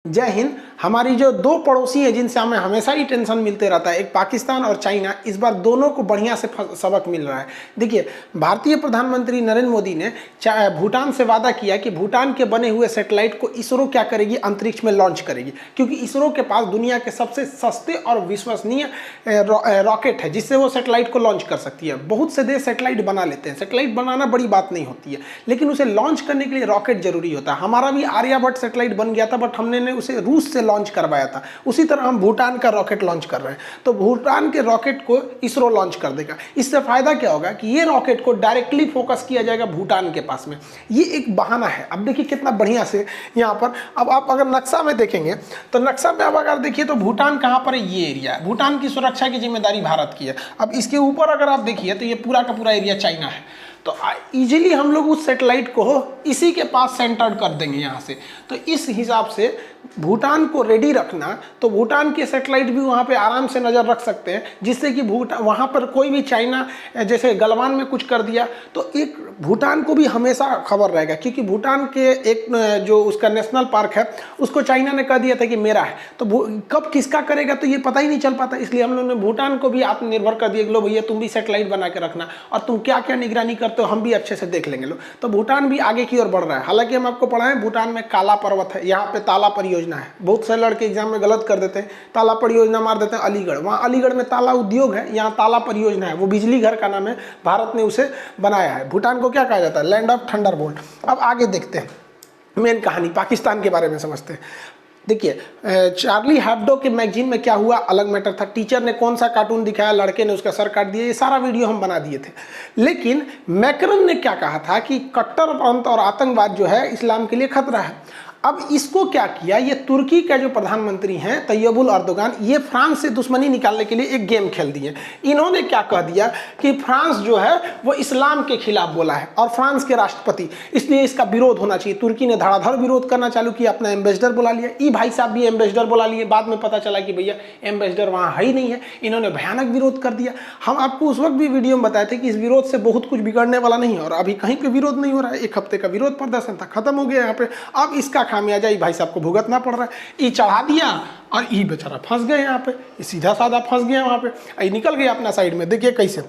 जय हिंद। हमारी जो दो पड़ोसी हैं जिनसे हमें हमेशा ही टेंशन मिलते रहता है, एक पाकिस्तान और चाइना, इस बार दोनों को बढ़िया से सबक मिल रहा है। देखिए, भारतीय प्रधानमंत्री नरेंद्र मोदी ने भूटान से वादा किया कि भूटान के बने हुए सैटेलाइट को इसरो क्या करेगी, अंतरिक्ष में लॉन्च करेगी, क्योंकि इसरो के पास दुनिया के सबसे सस्ते और विश्वसनीय रॉकेट है जिससे वो सैटेलाइट को लॉन्च कर सकती है। बहुत से देश सैटेलाइट बना लेते हैं, सैटेलाइट बनाना बड़ी बात नहीं होती है, लेकिन उसे लॉन्च करने के लिए रॉकेट जरूरी होता है। हमारा भी आर्यभट्ट सैटेलाइट बन गया था, बट हमने उसे रूस से लॉन्च करवाया था। उसी तरह हम भूटान का रॉकेट लॉन्च कर रहे हैं, तो भूटान के रॉकेट को इसरो लॉन्च कर देगा। इससे फायदा क्या होगा कि ये रॉकेट को डायरेक्टली फोकस किया जाएगा भूटान के पास में। ये एक बहाना है। अब देखिए कितना बढ़िया से यहाँ पर, अब आप अगर नक्शा में देखेंगे तो नक्शा में अब अगर देखिए तो भूटान कहाँ पर है, ये एरिया है। भूटान की सुरक्षा की जिम्मेदारी भारत की है। अब इसके ऊपर अगर आप देखिए तो ये पूरा का पूरा एरिया चाइना है। तो इजीली हम लोग उस सैटेलाइट को इसी के पास सेंटर्ड कर देंगे यहाँ से। तो इस हिसाब से भूटान को रेडी रखना, तो भूटान के सैटेलाइट भी वहाँ पे आराम से नज़र रख सकते हैं, जिससे कि वहाँ पर कोई भी चाइना जैसे गलवान में कुछ कर दिया तो एक भूटान को भी हमेशा खबर रहेगा, क्योंकि भूटान के एक जो उसका नेशनल पार्क है उसको चाइना ने कह दिया था कि मेरा है, तो कब किसका करेगा तो ये पता ही नहीं चल पाता। इसलिए हम लोगों ने भूटान को भी आत्मनिर्भर कर दिया कि लो भैया तुम भी सैटेलाइट बना के रखना, और तुम क्या क्या निगरानी करते हो हम भी अच्छे से देख लेंगे। लो, तो भूटान भी आगे की ओर बढ़ रहा है। हालांकि हम आपको पढ़ाएं, भूटान में काला पर्वत है, यहाँ पे ताला परियोजना है। बहुत से लड़के एग्जाम में गलत कर देते हैं, ताला परियोजना मार देते हैं अलीगढ़। वहाँ अलीगढ़ में ताला उद्योग है, यहाँ ताला परियोजना है, वो बिजली घर का नाम है, भारत ने उसे बनाया है। भूटान को क्या कहा जाता है, लैंड ऑफ थंडरबोल्ट। अब आगे देखते हैं मेन कहानी, पाकिस्तान के बारे में समझते हैं। देखिए, चार्ली हैब्डो के मैगजीन में क्या हुआ अलग मैटर था। टीचर ने कौन सा कार्टून दिखाया, लड़के ने उसका सर काट दिया, ये सारा वीडियो हम बना दिए थे। लेकिन मैक्रन ने क्या कहा था कि कट्टरपंथ और आतंकवाद जो है इस्लाम के लिए खतरा है। अब इसको क्या किया, ये तुर्की का जो प्रधानमंत्री हैं तैयबुल अर्दोगान, ये फ्रांस से दुश्मनी निकालने के लिए एक गेम खेल दिए। इन्होंने क्या कह दिया कि फ्रांस जो है वो इस्लाम के खिलाफ बोला है और फ्रांस के राष्ट्रपति, इसलिए इसका विरोध होना चाहिए। तुर्की ने धड़ाधड़ विरोध करना चालू किया, अपना एम्बेसडर बुला लिया। ई भाई साहब भी एम्बेसडर बुला लिए। बाद में पता चला कि भैया एम्बेसडर वहाँ है ही नहीं है। इन्होंने भयानक विरोध कर दिया। हम आपको उस वक्त भी वीडियो में बताए थे कि इस विरोध से बहुत कुछ बिगड़ने वाला नहीं है, और अभी कहीं पर विरोध नहीं हो रहा है। एक हफ्ते का विरोध प्रदर्शन था, खत्म हो गया यहाँ पे। अब इसका खामियाजा भाई साहब को भुगतना पड़ रहा है। ई चढ़ा दिया और ई बेचारा फंस गए यहाँ पे, सीधा साधा फंस गया वहाँ पे। ई निकल गया अपना साइड में। देखिए कैसे,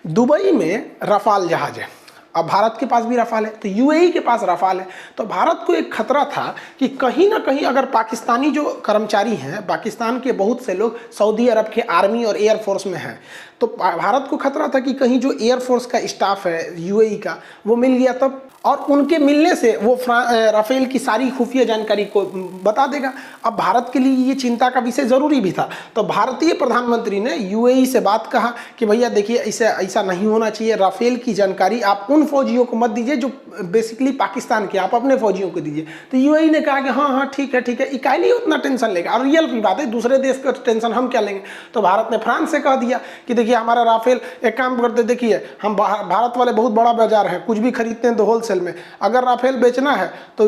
दुबई में रफाल जहाज है, अब भारत के पास भी रफाल है, तो यूएई के पास रफाल है। तो भारत को एक खतरा था कि कहीं ना कहीं अगर पाकिस्तानी जो कर्मचारी हैं, पाकिस्तान के बहुत से लोग सऊदी अरब के आर्मी और एयरफोर्स में हैं, तो भारत को खतरा था कि कहीं जो एयरफोर्स का स्टाफ है यूएई का वो मिल गया तब, और उनके मिलने से वो राफेल की सारी खुफिया जानकारी को बता देगा। अब भारत के लिए ये चिंता का विषय ज़रूरी भी था। तो भारतीय प्रधानमंत्री ने यूएई से बात कहा कि भैया देखिए ऐसा नहीं होना चाहिए, राफेल की जानकारी आप उन फौजियों को मत दीजिए जो बेसिकली पाकिस्तान के, आप अपने फौजियों को दीजिए। तो यूएई ने कहा कि हाँ ठीक है, इकाई उतना टेंशन लेगा, और रियल की बात है, दूसरे देश का टेंशन हम क्या लेंगे। तो भारत ने फ्रांस से कह दिया कि देखिए हमारा राफेल, एक काम करते, देखिए हम भारत वाले बहुत बड़ा बाजार है, कुछ भी खरीदते हैं तो होलसेल में, अगर राफेल बेचना है तो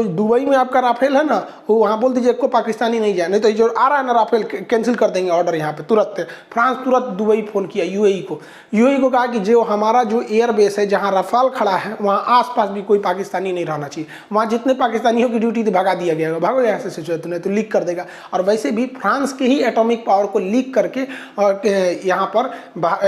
दुबई में आपका राफेल है ना, वो वहाँ बोल दीजिए को पाकिस्तानी नहीं जाए, नहीं तो जो आ रहा है ना राफेल कैंसिल कर देंगे ऑर्डर यहाँ पे तुरंत। फ्रांस तुरंत दुबई फ़ोन किया यूएई को कहा कि जो हमारा जो एयरबेस है जहाँ रफाल खड़ा है वहाँ आसपास भी कोई पाकिस्तानी नहीं रहना चाहिए, वहाँ जितने पाकिस्तानियों की ड्यूटी थी भगा दिया गया, भागो यहाँ से सिचुएशन है तो लीक कर देगा। और वैसे भी फ्रांस के ही एटॉमिक पावर को लीक करके यहाँ पर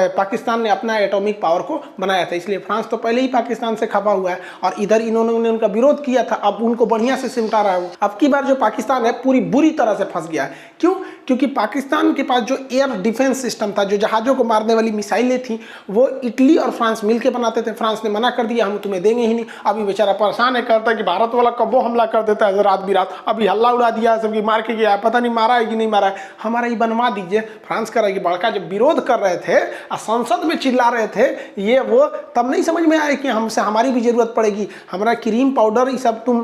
पाकिस्तान ने अपना एटॉमिक पावर को बनाया था, इसलिए फ्रांस तो पहले ही पाकिस्तान से खपा हुआ है और इधर इन्होंने उनका विरोध किया था। अब उनको बढ़िया से सिमटा रहा है वो। अब की बार जो पाकिस्तान है पूरी बुरी तरह से फंस गया है। क्यों? क्योंकि पाकिस्तान के पास जो एयर डिफेंस सिस्टम था, जो जहाज़ों को मारने वाली मिसाइलें थी, वो इटली और फ्रांस मिलकर बनाते थे। फ्रांस ने मना कर दिया, हम तुम्हें देंगे ही नहीं। अभी बेचारा परेशान है, कहता है कि भारत वाला कब वो हमला कर देता है रात बिरात, अभी हल्ला उड़ा दिया, सबकी मार के गया, पता नहीं मारा है कि नहीं मारा है, हमारा ही बनवा दीजिए। फ्रांस का बड़का जब विरोध कर रहे थे और संसद में चिल्ला रहे थे ये वो, तब नहीं समझ में आया कि हमसे हमारी भी जरूरत पड़ेगी, हमारा क्रीम पाउडर ये सब तुम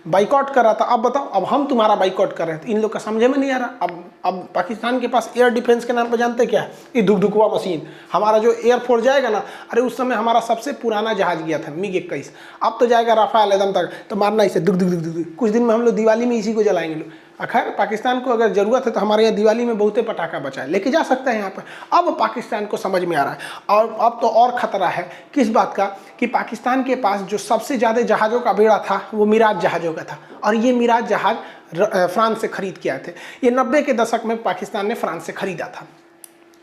बाइकआउट कर रहा था, अब बताओ अब हम तुम्हारा बाइकआउट कर रहे थे। इन लोग का समझ में नहीं आ रहा। अब पाकिस्तान के पास एयर डिफेंस के नाम पर जानते क्या है, ये धुकधुकवा मशीन। हमारा जो एयरफोर्स जाएगा ना, अरे उस समय हमारा सबसे पुराना जहाज गया था MiG-21, अब तो जाएगा राफेल एकदम तक, तो मारना इसे दुक दुक दुक दुक। कुछ दिन में हम लोग दिवाली में इसी को जलाएंगे लोग। खैर पाकिस्तान को अगर ज़रूरत है तो हमारे यहाँ दिवाली में बहुते पटाखा बचा है, लेके जा सकता है यहाँ पर। अब पाकिस्तान को समझ में आ रहा है, और अब तो और ख़तरा है किस बात का, कि पाकिस्तान के पास जो सबसे ज़्यादा जहाज़ों का बेड़ा था वो मिराज जहाज़ों का था, और ये मिराज जहाज़ फ्रांस से खरीद के आए थे। ये 90 के दशक में पाकिस्तान ने फ्रांस से खरीदा था।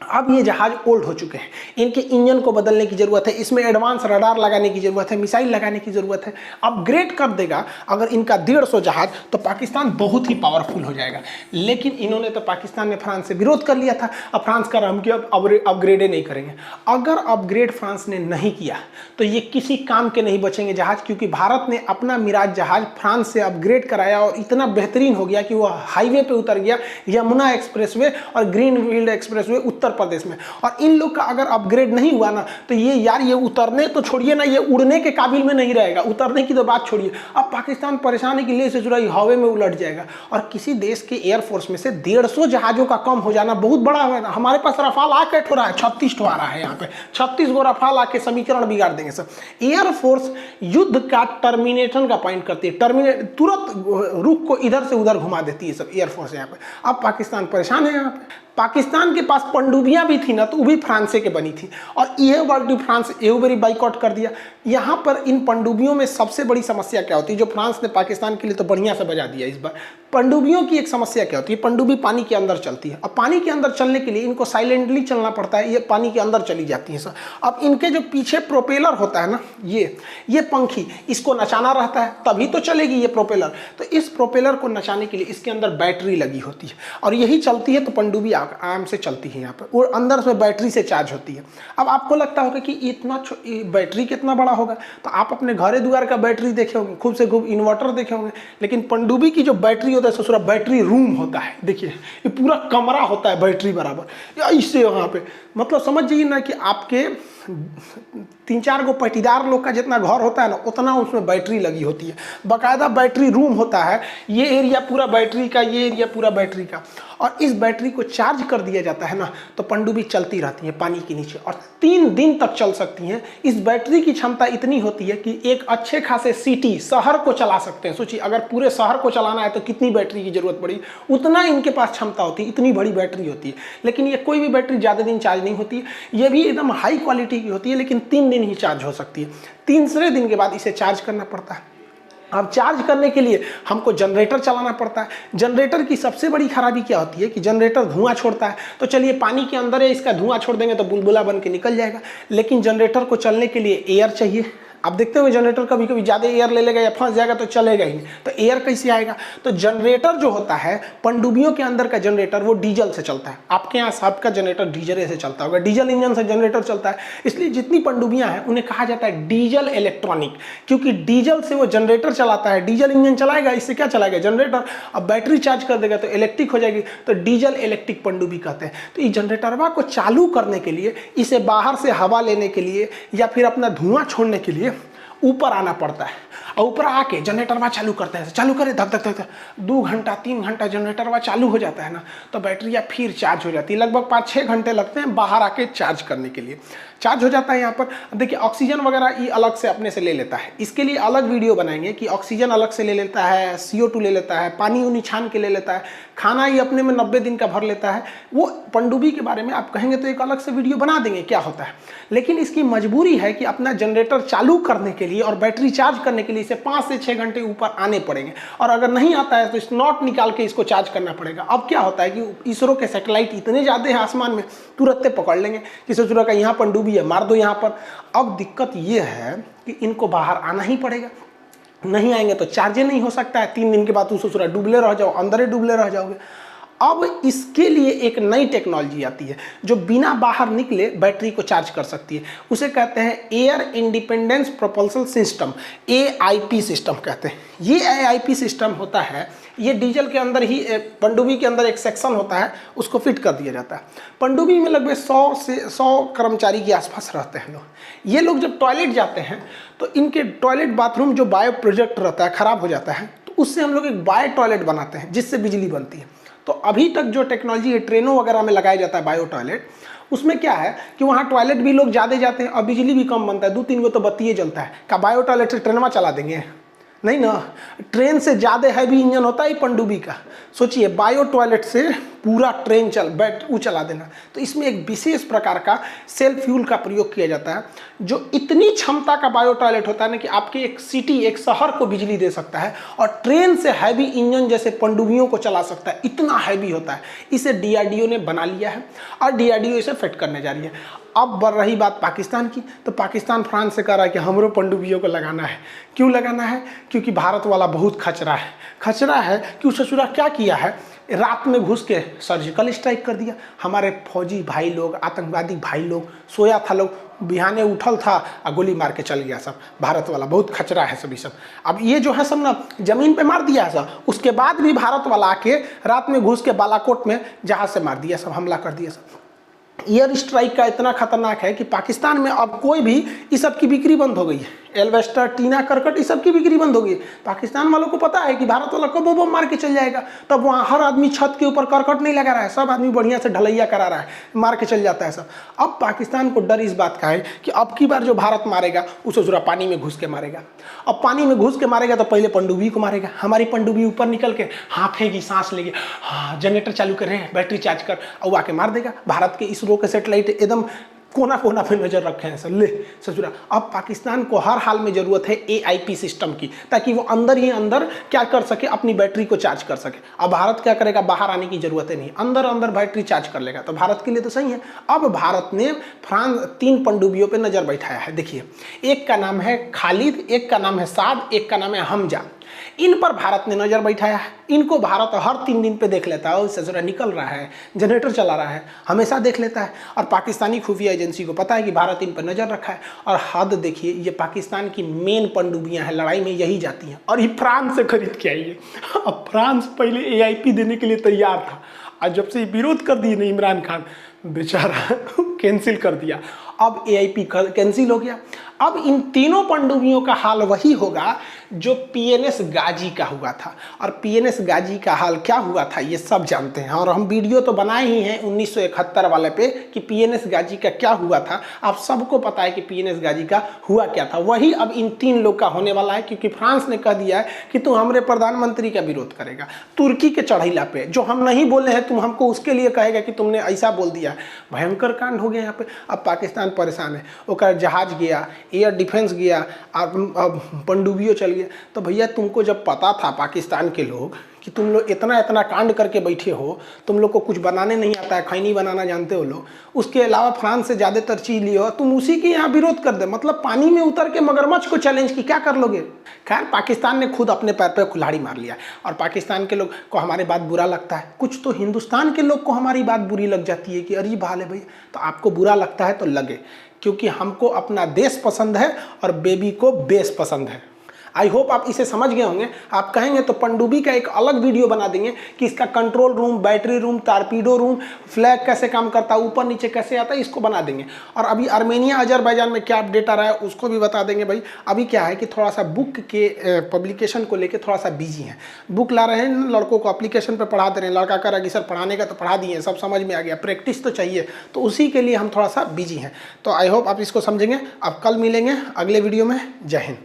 अब ये जहाज ओल्ड हो चुके हैं, इनके इंजन को बदलने की ज़रूरत है, इसमें एडवांस रडार लगाने की ज़रूरत है, मिसाइल लगाने की ज़रूरत है। अपग्रेड कर देगा अगर इनका 150 जहाज, तो पाकिस्तान बहुत ही पावरफुल हो जाएगा। लेकिन इन्होंने तो, पाकिस्तान ने फ्रांस से विरोध कर लिया था, अब फ्रांस का हम कि अब अपग्रेड नहीं करेंगे। अगर अपग्रेड फ्रांस ने नहीं किया तो ये किसी काम के नहीं बचेंगे जहाज, क्योंकि भारत ने अपना मिराज जहाज फ्रांस से अपग्रेड कराया और इतना बेहतरीन हो गया कि वो हाईवे पे उतर गया, यमुना एक्सप्रेसवे और ग्रीनफील्ड एक्सप्रेसवे उत्तर प्रदेश में। और इन लोग का अगर अपग्रेड नहीं हुआ ना, तो ये यार, ये उतरने तो छोड़िए ना, ये उड़ने के काबिल में नहीं रहेगा। उतरने की तो बात छोड़िए, अब पाकिस्तान परेशानी के लिए से जुड़ा हवा में उलट जाएगा। और किसी देश के एयरफोर्स में से 150 जहाजों का कम हो जाना बहुत बड़ा है। हमारे पास रफाल आके ठो रहा है, 36 ठो आ रहा है यहाँ पे, 36 गो रफाल आके समीकरण बिगाड़ देंगे सब। एयरफोर्स युद्ध का टर्मिनेशन का पॉइंट करती है, तुरंत रुख को इधर से उधर घुमा देती है सब एयरफोर्स यहाँ पे। अब पाकिस्तान परेशान है यहाँ पे। पाकिस्तान के पास पनडुब्बियां भी थी ना, तो वो भी फ्रांस के बनी थी, और ये वर्ल्ड फ्रांस एवं बारी बाइकआउट कर दिया। यहाँ पर इन पनडुब्बियों में सबसे बड़ी समस्या क्या होती है, जो फ्रांस ने पाकिस्तान के लिए तो बढ़िया से बजा दिया इस बार। पनडुब्बियों की एक समस्या क्या होती है, पनडुब्बी पानी के अंदर चलती है, अब पानी के अंदर चलने के लिए इनको साइलेंटली चलना पड़ता है, ये पानी के अंदर चली जाती है सर। अब इनके जो पीछे प्रोपेलर होता है ना, ये पंखी, इसको नचाना रहता है तभी तो चलेगी ये प्रोपेलर। तो इस प्रोपेलर को नचाने के लिए इसके अंदर बैटरी लगी होती है, और यही चलती है तो पनडुब्बी आराम से चलती है यहाँ पर, और अंदर से बैटरी से चार्ज होती है। अब आपको लगता होगा कि इतना बैटरी कितना बड़ा होगा, तो आप अपने घरे द्वार का बैटरी देखे होंगे, खूब से खूब इन्वर्टर देखे होंगे, लेकिन पनडुब्बी की जो बैटरी होता है ससुरा, बैटरी रूम होता है। देखिए ये पूरा कमरा होता है बैटरी बराबर, या इससे वहाँ पे, मतलब समझ जाइए ना कि आपके 3-4 गो पटीदार लोग का जितना घर होता है ना, उतना उसमें बैटरी लगी होती है। बाकायदा बैटरी रूम होता है, ये एरिया पूरा बैटरी का, ये एरिया पूरा बैटरी का। और इस बैटरी को चार्ज कर दिया जाता है ना, तो पनडुब्बी चलती रहती है पानी के नीचे, और 3 दिन तक चल सकती हैं। इस बैटरी की क्षमता इतनी होती है कि एक अच्छे खासे सिटी, शहर को चला सकते हैं। सोचिए अगर पूरे शहर को चलाना है तो कितनी बैटरी की जरूरत पड़ी, उतना इनके पास क्षमता होती है, इतनी बड़ी बैटरी होती है। लेकिन ये कोई भी बैटरी ज़्यादा दिन चार्ज नहीं होती है, ये भी एकदम हाई क्वालिटी की होती है, लेकिन 3 दिन ही चार्ज हो सकती है। 3रे दिन के बाद इसे चार्ज करना पड़ता है। अब चार्ज करने के लिए हमको जनरेटर चलाना पड़ता है। जनरेटर की सबसे बड़ी खराबी क्या होती है कि जनरेटर धुआं छोड़ता है। तो चलिए पानी के अंदर है, इसका धुआं छोड़ देंगे तो बुलबुला बन के निकल जाएगा, लेकिन जनरेटर को चलने के लिए एयर चाहिए। अब देखते हुए जनरेटर कभी कभी ज़्यादा एयर ले लेगा या फंस जाएगा तो चलेगा ही नहीं, तो एयर कैसे आएगा। तो जनरेटर जो होता है पनडुब्बियों के अंदर का जनरेटर, वो डीजल से चलता है। आपके यहाँ सबका जनरेटर डीजल से चलता होगा, डीजल इंजन से जनरेटर चलता है। इसलिए जितनी पनडुब्बियाँ हैं उन्हें कहा जाता है डीजल इलेक्ट्रॉनिक, क्योंकि डीजल से वो जनरेटर चलाता है। डीजल इंजन चलाएगा, इससे क्या चलाएगा, जनरेटर। अब बैटरी चार्ज कर देगा तो इलेक्ट्रिक हो जाएगी, तो डीजल इलेक्ट्रिक पनडुब्बी कहते हैं। तो इस जनरेटरवा को चालू करने के लिए, इसे बाहर से हवा लेने के लिए या फिर अपना धुआं छोड़ने के लिए ऊपर आना पड़ता है, और ऊपर आके जनरेटरवा चालू करते हैं। चालू करे धक धक धक 2 घंटा 3 घंटा जनरेटरवा चालू हो जाता है ना, तो बैटरियाँ फिर चार्ज हो जाती है। लगभग 5-6 घंटे लगते हैं बाहर आके चार्ज करने के लिए। चार्ज हो जाता है यहाँ पर। देखिए ऑक्सीजन वगैरह ये अलग से अपने से ले लेता है, इसके लिए अलग वीडियो बनाएंगे कि ऑक्सीजन अलग से ले लेता है, CO2 ले लेता है, पानी उनी छान के ले लेता है, खाना ये अपने में 90 दिन का भर लेता है। वो पनडुब्बी के बारे में आप कहेंगे तो एक अलग से वीडियो बना देंगे क्या होता है। लेकिन इसकी मजबूरी है कि अपना जनरेटर चालू करने के लिए और बैटरी चार्ज करने के लिए इसे 5 से 6 घंटे ऊपर आने पड़ेंगे, और अगर नहीं आता है तो स्नॉट निकाल के इसको चार्ज करना पड़ेगा। अब क्या होता है कि इसरो के सैटेलाइट इतने ज़्यादा हैं आसमान में, तुरंत पकड़ लेंगे कि सोच का यहाँ पनडुब्बी है, मार दो यहाँ पर। अब दिक्कत ये है कि इनको बाहर आना ही पड़ेगा, नहीं आएंगे तो चार्ज नहीं हो सकता है। 3 दिन के बाद दूसरा डूबले रह जाओ, अंदर ही डूबले रह जाओगे। अब इसके लिए एक नई टेक्नोलॉजी आती है जो बिना बाहर निकले बैटरी को चार्ज कर सकती है। उसे कहते हैं air independence propulsion system, AIP system कहते हैं। ये AIP सिस्टम होता है, ये डीजल के अंदर ही, पनडुब्बी के अंदर एक सेक्शन होता है, उसको फिट कर दिया जाता है। पनडुब्बी में लगभग 100 कर्मचारी के आसपास रहते हैं लोग। ये लोग जब टॉयलेट जाते हैं तो इनके टॉयलेट बाथरूम जो बायो प्रोजेक्ट रहता है ख़राब हो जाता है, तो उससे हम लोग एक बायो टॉयलेट बनाते हैं जिससे बिजली बनती है। तो अभी तक जो टेक्नोलॉजी है ट्रेनों वगैरह में लगाया जाता है बायो टॉयलेट, उसमें क्या है कि वहाँ टॉयलेट भी लोग ज़्यादा जाते हैं और बिजली भी कम बनता है, 2-3 गो तो बत्ती जलता है। क्या बायो टॉयलेट से ट्रेनवा चला देंगे? नहीं ना, ट्रेन से ज़्यादा हैवी इंजन होता है पनडुब्बी का। सोचिए बायो टॉयलेट से पूरा ट्रेन चला देना। तो इसमें एक विशेष प्रकार का सेल्फ फ्यूल का प्रयोग किया जाता है, जो इतनी क्षमता का बायो टॉयलेट होता है ना कि आपके एक सिटी, एक शहर को बिजली दे सकता है और ट्रेन से हैवी इंजन जैसे पनडुब्बियों को चला सकता है, इतना हैवी होता है। इसे डीआरडीओ ने बना लिया है और डीआरडीओ इसे फिट करने जा रही है। अब बढ़ रही बात पाकिस्तान की, तो पाकिस्तान फ्रांस से कह रहा है कि हमरो पनडुब्बियों को लगाना है। क्यों लगाना है? क्योंकि भारत वाला बहुत खचरा है। खचरा है कि उस ससुरा क्या किया है, रात में घुस के सर्जिकल स्ट्राइक कर दिया। हमारे फौजी भाई लोग, आतंकवादी भाई लोग, सोया था लोग, बिहाने उठल था और गोली मार के चल गया सब। भारत वाला बहुत खचरा है सभी सब। अब ये जो है सब ना जमीन पे मार दिया है सब, उसके बाद भी भारत वाला आके रात में घुस के बालाकोट में जहाज से मार दिया सब, हमला कर दिया सब। एयर स्ट्राइक का इतना खतरनाक है कि पाकिस्तान में अब कोई भी इस सब की बिक्री बंद हो गई है। एल्वेस्टर, टीना, करकट, इस सब की बिक्री बंद हो गई। पाकिस्तान वालों को पता है कि भारत वाला कब बम मार के चल जाएगा, तब वहाँ हर आदमी छत के ऊपर करकट नहीं लगा रहा है, सब आदमी बढ़िया से ढलैया करा रहा है, मार के चल जाता है सब। अब पाकिस्तान को डर इस बात का है कि अब की बार जो भारत मारेगा उसे जरा पानी में घुस के मारेगा। अब पानी में घुस के मारेगा तो पहले पनडुब्बी को मारेगा। हमारी पनडुब्बी ऊपर निकल के हाँफेगी, सांस लेगी, हाँ जनरेटर चालू कर रहे हैं, बैटरी चार्ज कर, और आके मार देगा। भारत के इसरो के सेटेलाइट एकदम कोना कोना पे नजर रखे हैं सर। ले ससुरा, अब पाकिस्तान को हर हाल में जरूरत है AIP सिस्टम की, ताकि वो अंदर ही अंदर क्या कर सके, अपनी बैटरी को चार्ज कर सके। अब भारत क्या करेगा, बाहर आने की जरूरत है नहीं, अंदर अंदर बैटरी चार्ज कर लेगा, तो भारत के लिए तो सही है। अब भारत ने फ्रांस 3 पनडुब्बियों पे नजर बैठाया है। देखिए, एक का नाम है खालिद, एक का नाम है साद, एक का नाम है हमजा। इन पर भारत ने नजर बैठाया है। इनको भारत हर 3 दिन पे देख लेता है, ससुरा निकल रहा है, जनरेटर चला रहा है, हमेशा देख लेता है। और पाकिस्तानी खुफिया एजेंसी को पता है कि भारत इन पर नजर रखा है। और हद देखिए, ये पाकिस्तान की मेन पनडुब्बियां हैं, लड़ाई में यही जाती हैं, और ये फ्रांस से खरीद के आई है। अब फ्रांस पहले AIP देने के लिए तैयार था, और जब से विरोध कर दिए ना इमरान खान, बेचारा कैंसिल कर दिया। अब AIP कैंसिल हो गया। अब इन तीनों पनडुब्बियों का हाल वही होगा जो PNS गाजी का हुआ था। और PNS गाजी का हाल क्या हुआ था ये सब जानते हैं, और हम वीडियो तो बनाए ही हैं 1971 वाले पे कि PNS गाजी का क्या हुआ था। आप सबको पता है कि PNS गाजी का हुआ क्या था। वही अब इन 3 लोग का होने वाला है, क्योंकि फ्रांस ने कह दिया है कि तू हमारे प्रधानमंत्री का विरोध करेगा तुर्की के चढ़ैला पे, जो हम नहीं बोले हैं तुम हमको उसके लिए कहेगा कि तुमने ऐसा बोल दिया। भयंकर कांड हो गया यहाँ पे। अब पाकिस्तान परेशान है, ओकर जहाज गया, एयर डिफेंस गया, अब पनडुब्बियों चल गया। तो भैया तुमको जब पता था पाकिस्तान के लोग कि तुम लोग इतना इतना कांड करके बैठे हो, तुम लोग को कुछ बनाने नहीं आता है, खैनी बनाना जानते हो लोग, उसके अलावा फ्रांस से ज़्यादातर चीज लियो, तुम उसी के यहाँ विरोध कर दे। मतलब पानी में उतर के मगरमच्छ को चैलेंज की, क्या कर लोगे। खैर, पाकिस्तान ने खुद अपने पैर पे कुल्हाड़ी मार लिया, और पाकिस्तान के लोग को हमारी बात बुरा लगता है। कुछ तो हिंदुस्तान के लोग को हमारी बात बुरी लग जाती है कि अरे भाले भैया, तो आपको बुरा लगता है तो लगे, क्योंकि हमको अपना देश पसंद है और बेबी को बेस पसंद है। आई होप आप इसे समझ गए होंगे। आप कहेंगे तो पनडुब्बी का एक अलग वीडियो बना देंगे कि इसका control room, battery room, torpedo room, flag कैसे काम करता है, ऊपर नीचे कैसे आता है, इसको बना देंगे। और अभी आर्मेनिया, अजरबैजान में क्या अपडेट आ रहा है उसको भी बता देंगे। भाई अभी क्या है कि थोड़ा सा बुक के पब्लिकेशन को लेकर थोड़ा सा बिजी हैं। बुक ला रहे हैं, लड़कों को एप्लीकेशन पर पढ़ा दे रहे हैं। लड़का कह रहा है कि सर पढ़ाने का तो पढ़ा दिए, सब समझ में आ गया, प्रैक्टिस तो चाहिए, तो उसी के लिए हम थोड़ा सा बिजी हैं। तो आई होप आप इसको समझेंगे। अब कल मिलेंगे अगले वीडियो में। जय हिंद।